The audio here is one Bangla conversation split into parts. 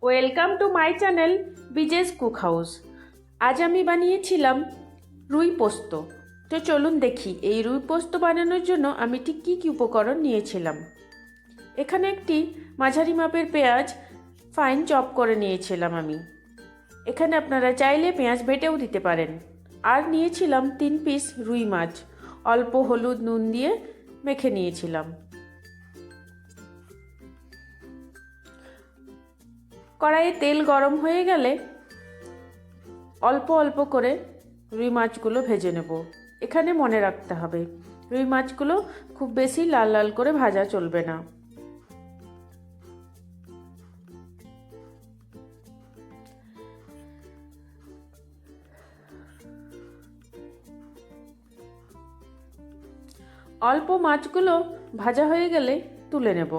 ওয়েলকাম টু মাই চ্যানেল বিজেস কুক হাউস। আজ আমি বানিয়েছিলাম রুই পোস্ত। তো চলুন দেখি এই রুই পোস্ত বানানোর জন্য আমি ঠিক কী কী উপকরণ নিয়েছিলাম। এখানে একটি মাঝারি মাপের পেঁয়াজ ফাইন চপ করে নিয়েছিলাম আমি। এখানে আপনারা চাইলে পেঁয়াজ বেটেও দিতে পারেন। আর নিয়েছিলাম 3 পিস রুই মাছ, অল্প হলুদ নুন দিয়ে মেখে নিয়েছিলাম। কড়াইয়ে তেল গরম হয়ে গেলে অল্প অল্প করে রুই মাছগুলো ভেজে নেব। এখানে মনে রাখতে হবে রুই মাছগুলো খুব বেশি লাল লাল করে ভাজা চলবে না। অল্প মাছগুলো ভাজা হয়ে গেলে তুলে নেব।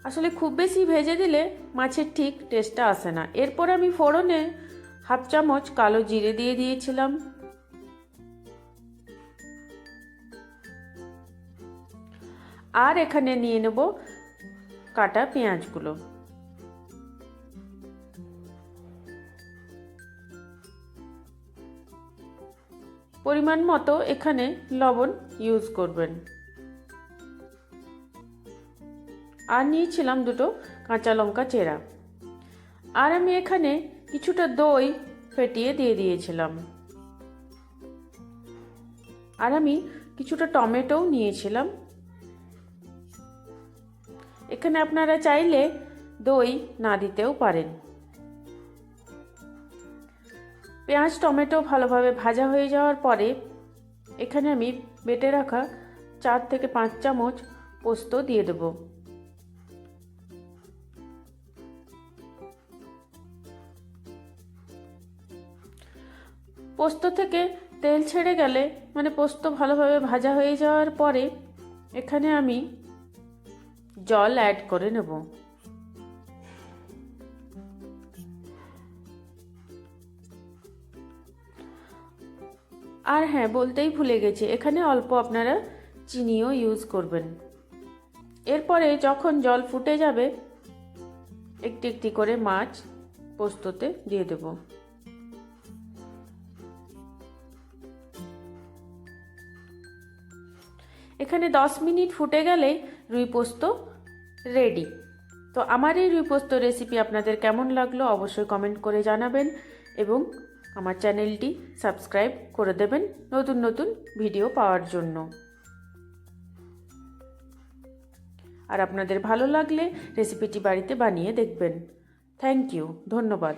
আসলে খুব বেশি ভেজে দিলে মাছের ঠিক টেস্টটা আসে না। এরপর আমি ফোড়নে 1/2 চামচ কালো জিরে দিয়ে দিয়েছিলাম। আর এখানে নিয়ে নেব কাটা পেঁয়াজগুলো। পরিমাণ মতো এখানে লবণ ইউজ করবেন। আর নিয়েছিলাম 2টো কাঁচা লঙ্কা চেরা। আর আমি এখানে কিছুটা দই ফেটিয়ে দিয়ে দিয়েছিলাম। আর আমি কিছুটা টমেটোও নিয়েছিলাম। এখানে আপনারা চাইলে দই না দিতেও পারেন। পেঁয়াজ টমেটো ভালোভাবে ভাজা হয়ে যাওয়ার পরে এখানে আমি বেটে রাখা 4 থেকে 5 চামচ পোস্ত দিয়ে দেব। পোস্ত থেকে তেল ছেড়ে গেলে মানে পোস্ত ভালোভাবে ভাজা হয়ে যাওয়ার পরে এখানে আমি জল অ্যাড করে নেব। আর হ্যাঁ, বলতেই ভুলে গেছি, এখানে অল্প আপনারা চিনিও ইউজ করবেন। এরপরে যখন জল ফুটে যাবে একটি একটি করে মাছ পোস্ততে দিয়ে দেব। এখানে 10 মিনিট ফুটে গেলে রুই পোস্ত রেডি। তো আমার এই রুই পোস্ত রেসিপি আপনাদের কেমন লাগলো অবশ্যই কমেন্ট করে জানাবেন এবং আমার চ্যানেলটি সাবস্ক্রাইব করে দেবেন নতুন নতুন ভিডিও পাওয়ার জন্য। আর আপনাদের ভালো লাগলে রেসিপিটি বাড়িতে বানিয়ে দেখবেন। থ্যাংক ইউ, ধন্যবাদ।